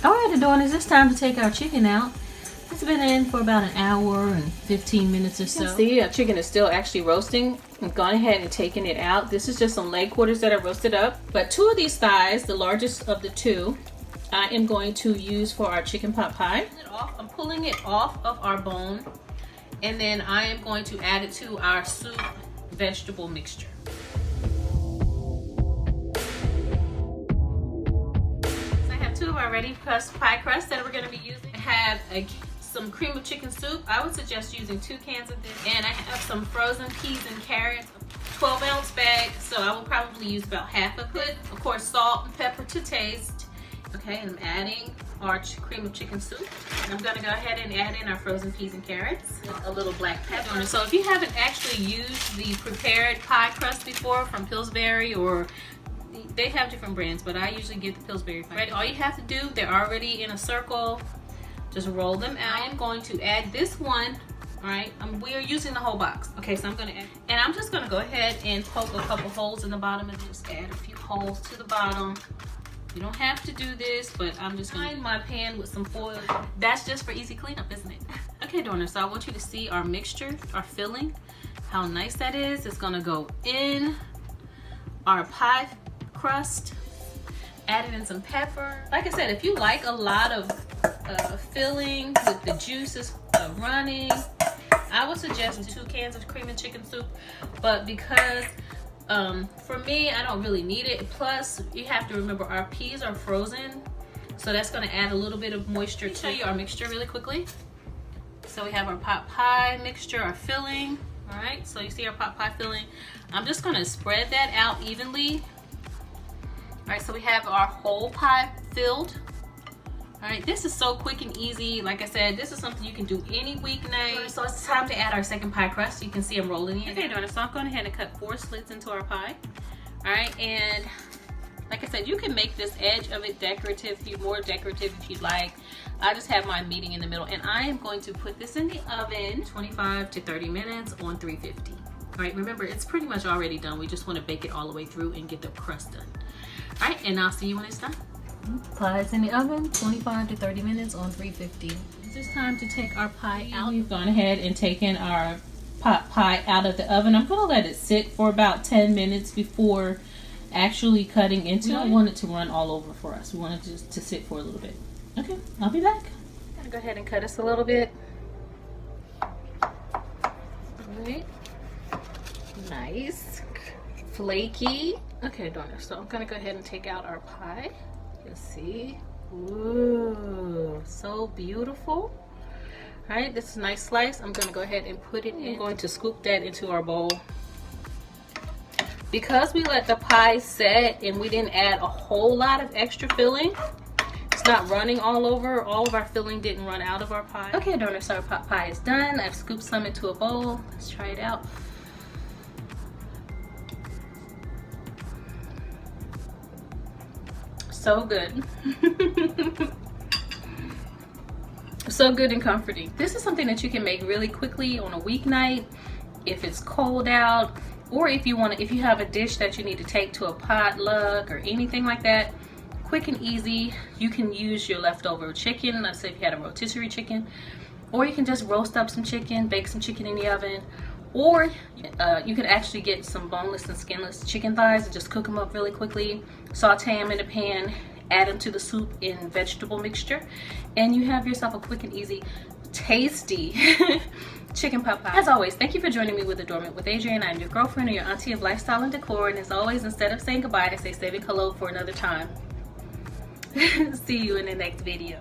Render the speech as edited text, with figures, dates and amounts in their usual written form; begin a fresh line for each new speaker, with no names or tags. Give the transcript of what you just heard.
All right, Adorners, it's time to take our chicken out. It's been in for about an hour and 15 minutes or so. See, our chicken is still actually roasting. I've gone ahead and taken it out. This is just some leg quarters that I roasted up. But 2 of these thighs, the largest of the 2, I am going to use for our chicken pot pie. I'm pulling it off of our bone, and then I am going to add it to our soup vegetable mixture. So I have 2 of our ready pie crusts that we're going to be using. I have some cream of chicken soup. I would suggest using 2 cans of this, and I have some frozen peas and carrots, 12-ounce bag, so I will probably use about half of it. Of course, salt and pepper to taste. Okay, and I'm adding our cream of chicken soup. And I'm gonna go ahead and add in our frozen peas and carrots, a little black pepper. So if you haven't actually used the prepared pie crust before from Pillsbury, or they have different brands, but I usually get the Pillsbury pie. Right, all you have to do, they're already in a circle. Just roll them out. I am going to add this one. All right, we are using the whole box. Okay, so I'm gonna add, and I'm just gonna go ahead and poke a couple holes in the bottom and just add a few holes to the bottom. You don't have to do this, but I'm just gonna line my pan with some foil. That's just for easy cleanup, isn't it? Okay, Adorners, so I want you to see our mixture, our filling, how nice that is. It's gonna go in our pie crust. Added in some pepper. Like I said, if you like a lot of filling with the juices running, I would suggest 2 cans of cream and chicken soup. But because for me, I don't really need it. Plus, you have to remember our peas are frozen, so that's going to add a little bit of moisture to our mixture really quickly. So we have our pot pie mixture, our filling. All right, so you see our pot pie filling. I'm just going to spread that out evenly. All right, so we have our whole pie filled. All right, this is so quick and easy. Like I said, this is something you can do any weeknight. So it's time to add our second pie crust. You can see I'm rolling it. Okay, Adorners, so I'm going ahead and cut 4 slits into our pie. All right, and like I said, you can make this edge of it decorative, more decorative if you'd like. I just have mine meeting in the middle, and I am going to put this in the oven 25 to 30 minutes on 350. All right, remember, it's pretty much already done. We just want to bake it all the way through and get the crust done. All right, and I'll see you when it's done. Pie's in the oven, 25 to 30 minutes on 350. It's just time to take our pie out. We've gone ahead and taken our pot pie out of the oven. I'm gonna let it sit for about 10 minutes before actually cutting into it. We don't want it to run all over for us. We want it just to sit for a little bit. Okay, I'll be back. I'm gonna go ahead and cut us a little bit. All right, nice, flaky. Okay, Adorners, so I'm gonna go ahead and take out our pie. You can see, ooh, so beautiful. All right, this is a nice slice. I'm gonna go ahead and put it in. I'm going to scoop that into our bowl. Because we let the pie set and we didn't add a whole lot of extra filling, it's not running all over. All of our filling didn't run out of our pie. Okay, Adorners, so our pot pie is done. I've scooped some into a bowl. Let's try it out. So good. So good and comforting. This is something that you can make really quickly on a weeknight if it's cold out, or if you want to, if you have a dish that you need to take to a potluck or anything like that. Quick and easy. You can use your leftover chicken. Let's say if you had a rotisserie chicken, or you can just roast up some chicken, bake some chicken in the oven, or you could actually get some boneless and skinless chicken thighs and just cook them up really quickly, saute them in a pan, add them to the soup in vegetable mixture, and you have yourself a quick and easy, tasty chicken pot pie. As always, thank you for joining me with Adornment with Adrienne. I'm your girlfriend or your auntie of lifestyle and decor, and as always, instead of saying goodbye, I say saving hello for another time. See you in the next video.